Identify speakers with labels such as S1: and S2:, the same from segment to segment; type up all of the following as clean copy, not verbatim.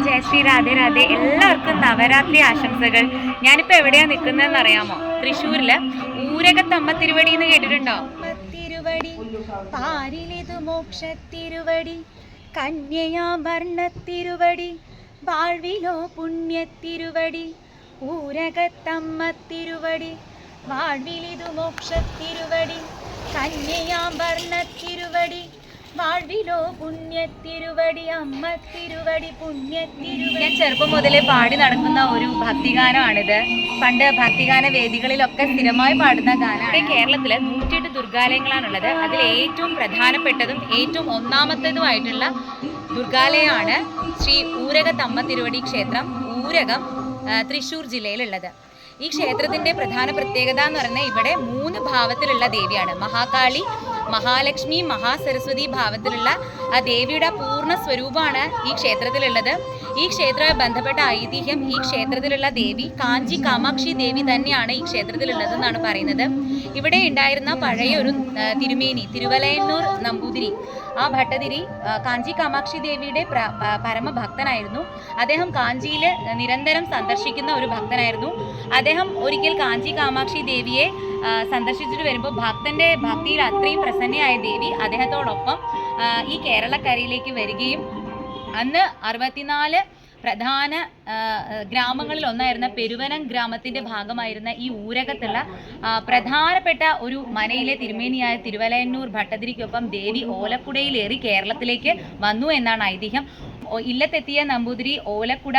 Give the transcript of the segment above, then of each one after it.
S1: ജയ ശ്രീ രാധേ രാധേ. എല്ലാവർക്കും നവരാത്രി ആശംസകൾ. ഞാനിപ്പോൾ എവിടെയാണ് നിൽക്കുന്നതെന്ന് അറിയാമോ? തൃശ്ശൂരില് ഊരകത്തമ്മ തിരുവടി എന്ന് കേട്ടിട്ടുണ്ടോ?
S2: തിരുവടി പാരിലിതു മോക്ഷത്തിരുവടി കന്യയാം വർണ്ണത്തിരുവടി വാഴ്വിലോ പുണ്യത്തിരുവടി ഊരകത്തമ്മ തിരുവടി വാഴ്വിലിതു മോക്ഷത്തിരുവടി കന്യയാം വർണ്ണത്തിരുവടി വാഴ്വിലോ പുണ്യത്തിരുവടി അമ്മ തിരുവടി പുണ്യത്തിരുവടി.
S1: ഞാൻ ചെറുപ്പം മുതലേ പാടി നടക്കുന്ന ഒരു ഭക്തിഗാനമാണിത്. പണ്ട് ഭക്തിഗാന വേദികളിലൊക്കെ സ്ഥിരമായി പാടുന്ന ഗാനമാണ്. കേരളത്തില് 108 ദുർഗാലയങ്ങളാണുള്ളത്. അതിൽ ഏറ്റവും പ്രധാനപ്പെട്ടതും ഏറ്റവും ഒന്നാമത്തേതുമായിട്ടുള്ള ദുർഗാലയമാണ് ശ്രീ ഊരകത്തമ്മ തിരുവടി ക്ഷേത്രം, ഊരകം, തൃശ്ശൂർ ജില്ലയിലുള്ളത്. ഈ ക്ഷേത്രത്തിന്റെ പ്രധാന പ്രത്യേകത എന്ന് പറഞ്ഞാൽ ഇവിടെ 3 ഭാവത്തിലുള്ള ദേവിയാണ്. മഹാകാളി, മഹാലക്ഷ്മി, മഹാസരസ്വതി ഭാവത്തിലുള്ള ആ ദേവിയുടെ പൂർണ്ണ സ്വരൂപമാണ് ഈ ക്ഷേത്രത്തിലുള്ളത്. ഈ ക്ഷേത്രവുമായി ബന്ധപ്പെട്ട ഐതിഹ്യം, ഈ ക്ഷേത്രത്തിലുള്ള ദേവി കാഞ്ചി കാമാക്ഷി ദേവി തന്നെയാണ് ഈ ക്ഷേത്രത്തിലുള്ളതെന്നാണ് പറയുന്നത്. ഇവിടെ ഉണ്ടായിരുന്ന പഴയ ഒരു തിരുമേനി തിരുവലയന്നൂർ നമ്പൂതിരി, ആ ഭട്ടതിരി കാഞ്ചി കാമാക്ഷി ദേവിയുടെ പരമഭക്തനായിരുന്നു. അദ്ദേഹം കാഞ്ചിയിൽ നിരന്തരം സന്ദർശിക്കുന്ന ഒരു ഭക്തനായിരുന്നു. അദ്ദേഹം ഒരിക്കൽ കാഞ്ചി കാമാക്ഷി ദേവിയെ സന്ദർശിച്ചിട്ട് വരുമ്പോൾ ഭക്തന്റെ ഭക്തിയിൽ അത്രയും പ്രസന്നയായ ദേവി അദ്ദേഹത്തോടൊപ്പം ഈ കേരളക്കരയിലേക്ക് വരികയും അന്ന് 64 പ്രധാന ഗ്രാമങ്ങളിൽ ഒന്നായിരുന്ന പെരുവനം ഗ്രാമത്തിൻ്റെ ഭാഗമായിരുന്ന ഈ ഊരകത്തുള്ള പ്രധാനപ്പെട്ട ഒരു മനയിലെ തിരുമേനിയായ തിരുവലയന്നൂർ ഭട്ടതിരിക്കൊപ്പം ദേവി ഓലക്കുടയിലേറി കേരളത്തിലേക്ക് വന്നു എന്നാണ് ഐതിഹ്യം. ഇല്ലത്തെത്തിയ നമ്പൂതിരി ഓലക്കുട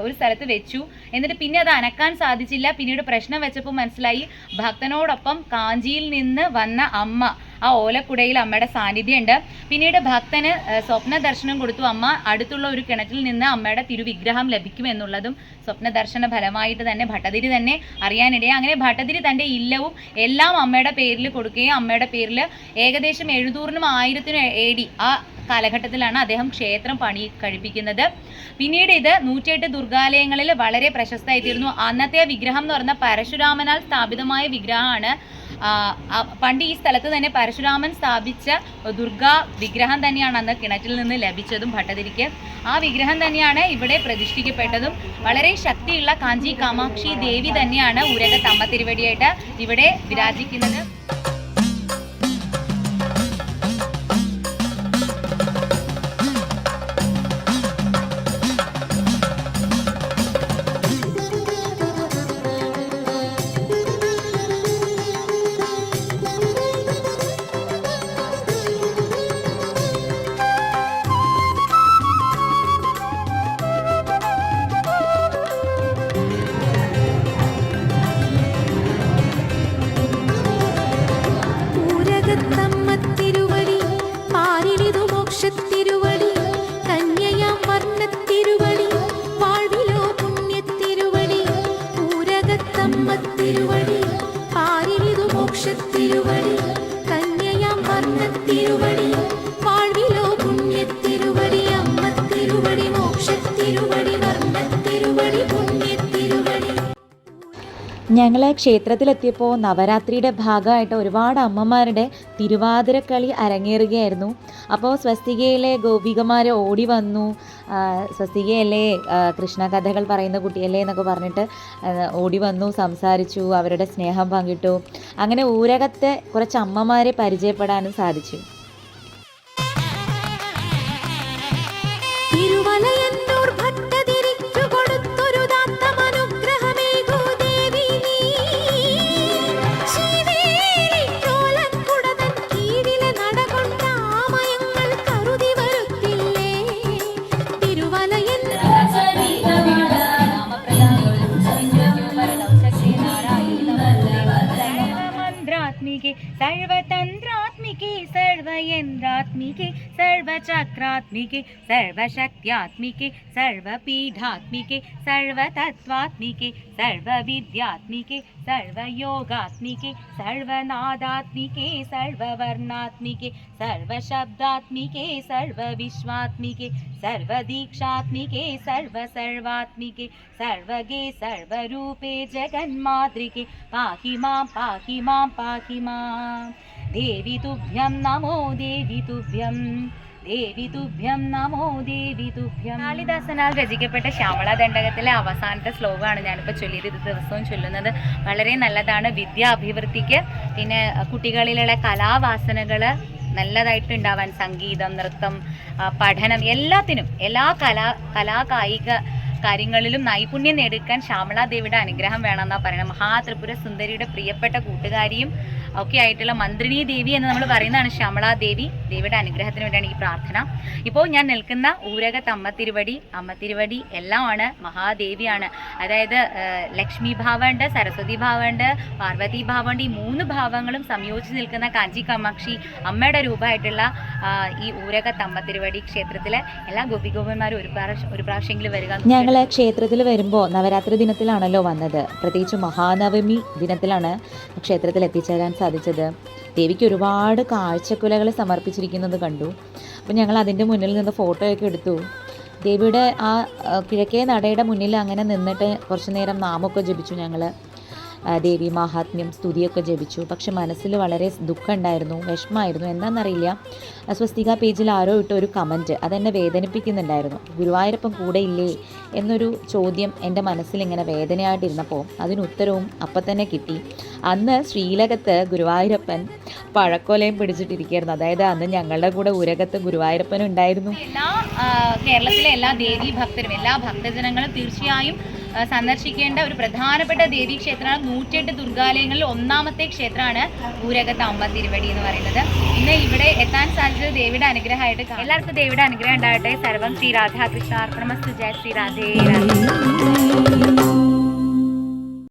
S1: ഒരു സ്ഥലത്ത് വെച്ചു. എന്നിട്ട് പിന്നെ അത് അനക്കാൻ സാധിച്ചില്ല. പിന്നീട് പ്രശ്നം വെച്ചപ്പോൾ മനസ്സിലായി ഭക്തനോടൊപ്പം കാഞ്ചിയിൽ നിന്ന് വന്ന അമ്മ ആ ഓലക്കുടയിൽ അമ്മയുടെ സാന്നിധ്യമുണ്ട്. പിന്നീട് ഭക്തന് സ്വപ്ന ദർശനം കൊടുത്തു. അമ്മ അടുത്തുള്ള ഒരു കിണറ്റിൽ നിന്ന് അമ്മയുടെ തിരുവിഗ്രഹം ലഭിക്കുമെന്നുള്ളതും സ്വപ്ന ദർശന ഫലമായിട്ട് തന്നെ ഭട്ടതിരി തന്നെ അറിയാനിടയായി. അങ്ങനെ ഭട്ടതിരി തൻ്റെ ഇല്ലവും എല്ലാം അമ്മയുടെ പേരിൽ കൊടുക്കുകയും അമ്മയുടെ പേരിൽ ഏകദേശം 700-നും 1000-നും AD ആ കാലഘട്ടത്തിലാണ് അദ്ദേഹം ക്ഷേത്രം പണി കഴിപ്പിക്കുന്നത്. പിന്നീട് ഇത് 108 ദുർഗാലയങ്ങളിൽ വളരെ പ്രശസ്തമായിത്തീർന്നു. അന്നത്തെ വിഗ്രഹം എന്ന് പറഞ്ഞാൽ പരശുരാമനാൽ സ്ഥാപിതമായ വിഗ്രഹമാണ്. പണ്ട് ഈ സ്ഥലത്ത് തന്നെ പരശുരാമൻ സ്ഥാപിച്ച ദുർഗാ വിഗ്രഹം തന്നെയാണ് അന്ന് കിണറ്റിൽ നിന്ന് ലഭിച്ചതും ഭട്ടതിരിക്ക്. ആ വിഗ്രഹം തന്നെയാണ് ഇവിടെ പ്രതിഷ്ഠിക്കപ്പെട്ടതും. വളരെ ശക്തിയുള്ള കാഞ്ചി കാമാക്ഷി ദേവി തന്നെയാണ് ഊരകത്തമ്മ തിരുവടിയായിട്ട് ഇവിടെ വിരാജിക്കുന്നത്.
S3: ഞങ്ങൾ ക്ഷേത്രത്തിലെത്തിയപ്പോൾ നവരാത്രിയുടെ ഭാഗമായിട്ട് ഒരുപാട് അമ്മമാരുടെ തിരുവാതിരക്കളി അരങ്ങേറുകയായിരുന്നു. അപ്പോൾ സ്വസ്തികയിലെ ഗോപികമാർ ഓടി വന്നു. സ്വസ്തികയല്ലേ, കൃഷ്ണകഥകൾ പറയുന്ന കുട്ടിയല്ലേ എന്നൊക്കെ പറഞ്ഞിട്ട് ഓടി വന്നു, സംസാരിച്ചു, അവരുടെ സ്നേഹം പങ്കിട്ടു. അങ്ങനെ ഊരകത്തെ കുറച്ച് അമ്മമാരെ പരിചയപ്പെടാനും സാധിച്ചു.
S1: सर्वतंत्रात्मिके सर्वयंत्रात्मिके सर्वचक्रात्मिके सर्वशक्त्यात्मिके सर्वपीठात्मिके सर्वतत्त्वात्मिके सर्वविद्यात्मिके सर्वयोगात्मिके सर्वनादात्मिके सर्ववर्णात्मिके सर्वशब्दात्मिके सर्वविश्वात्मिके सर्वदीक्षात्मिके सर्वसर्वात्मिके सर्वगे सर्वरूपे जगन्मातृके पाहि मां पाहि मां पाहि मां. देवी तुभ्यं नमो देवी तुभ्यं ദേവി തുഭ്യം നമോ ദേവി തുഭ്യം. കാളിദാസനാൽ രചിക്കപ്പെട്ട ശ്യാമളദണ്ഡകത്തിലെ അവസാനത്തെ ശ്ലോകമാണ് ഞാനിപ്പോൾ ചൊല്ലിയത്. ഇത് ദിവസവും ചൊല്ലുന്നത് വളരെ നല്ലതാണ് വിദ്യാ അഭിവൃദ്ധിക്ക്. പിന്നെ കുട്ടികളിലുള്ള കലാവാസനകൾ നല്ലതായിട്ട് ഉണ്ടാവാൻ, സംഗീതം, നൃത്തം, പഠനം, എല്ലാത്തിനും എല്ലാ കായിക കാര്യങ്ങളിലും നൈപുണ്യം നേടിക്കാൻ ശ്യാമളാദേവിയുടെ അനുഗ്രഹം വേണമെന്നാണ് പറയുന്നത്. മഹാത്രിപുര സുന്ദരിയുടെ പ്രിയപ്പെട്ട കൂട്ടുകാരിയും ഒക്കെ ആയിട്ടുള്ള മന്ത്രിണീ ദേവി എന്ന് നമ്മൾ പറയുന്നതാണ് ശ്യാമളാദേവി. ദേവിയുടെ അനുഗ്രഹത്തിന് വേണ്ടിയാണ് ഈ പ്രാർത്ഥന. ഇപ്പോൾ ഞാൻ നിൽക്കുന്ന ഊരകത്ത് അമ്മ തിരുവടി എല്ലാമാണ് മഹാദേവിയാണ്. അതായത് ലക്ഷ്മി ഭാവമുണ്ട്, സരസ്വതി ഭാവമുണ്ട്, പാർവതി ഭാവമുണ്ട്. ഈ 3 ഭാവങ്ങളും സംയോജിച്ച് നിൽക്കുന്ന കാഞ്ചി കാമാക്ഷി അമ്മയുടെ രൂപമായിട്ടുള്ള ഈ ഊരകത്ത് അമ്മ തിരുവടി ക്ഷേത്രത്തിലെ എല്ലാ ഗോപികോപന്മാരും ഒരു പ്രാവശ്യമെങ്കിലും വരിക.
S3: ഞങ്ങൾ ക്ഷേത്രത്തിൽ വരുമ്പോൾ നവരാത്രി ദിനത്തിലാണല്ലോ വന്നത്. പ്രത്യേകിച്ച് മഹാനവമി ദിനത്തിലാണ് ക്ഷേത്രത്തിൽ എത്തിച്ചേരാൻ സാധിച്ചത്. ദേവിക്ക് ഒരുപാട് കാഴ്ചക്കുലകൾ സമർപ്പിച്ചിരിക്കുന്നത് കണ്ടു. അപ്പോൾ ഞങ്ങൾ അതിൻ്റെ മുന്നിൽ നിന്ന് ഫോട്ടോയൊക്കെ എടുത്തു. ദേവിയുടെ ആ കിഴക്കേ നടയുടെ മുന്നിൽ അങ്ങനെ നിന്നിട്ട് കുറച്ച് നേരം നാമമൊക്കെ ജപിച്ചു. ഞങ്ങൾ ദേവി മാഹാത്മ്യം സ്തുതിയൊക്കെ ജപിച്ചു. പക്ഷെ മനസ്സിൽ വളരെ ദുഃഖമുണ്ടായിരുന്നു, വിഷമമായിരുന്നു. എന്താണെന്നറിയില്ല. സ്വസ്തിക പേജിൽ ആരോ ഇട്ട ഒരു കമൻറ്റ് അതെന്നെ വേദനിപ്പിക്കുന്നുണ്ടായിരുന്നു. ഗുരുവായൂരപ്പൻ കൂടെ ഇല്ലേ എന്നൊരു ചോദ്യം എൻ്റെ മനസ്സിലിങ്ങനെ വേദനയായിട്ടിരുന്നപ്പോൾ അതിന് ഉത്തരവും അപ്പം തന്നെ കിട്ടി. അന്ന് ശ്രീലകത്ത് ഗുരുവായൂരപ്പൻ പഴക്കൊലയും പിടിച്ചിട്ടിരിക്കുകയായിരുന്നു. അതായത് അന്ന് ഞങ്ങളുടെ കൂടെ ഊരകത്ത് ഗുരുവായൂരപ്പൻ ഉണ്ടായിരുന്നു.
S1: കേരളത്തിലെ എല്ലാ ദേവീ ഭക്തരും എല്ലാ ഭക്തജനങ്ങളും തീർച്ചയായും സന്ദർശിക്കേണ്ട ഒരു പ്രധാനപ്പെട്ട ദേവീ ക്ഷേത്രമാണ്. 108 ദുർഗാലയങ്ങളിൽ ഒന്നാമത്തെ ക്ഷേത്രമാണ് ഊരകത്ത് അമ്മ തിരുവടി എന്ന് പറയുന്നത്. ഇന്ന് ഇവിടെ എത്താൻ സാധിച്ചത് ദേവിയുടെ അനുഗ്രഹമായിട്ട്. എല്ലാവർക്കും ദേവിയുടെ അനുഗ്രഹം ഉണ്ടാകട്ടെ. സർവം ശ്രീ രാധാകൃഷ്ണ അർപ്പണമസ്തു. ജയ ശ്രീ രാധേ രാധേ.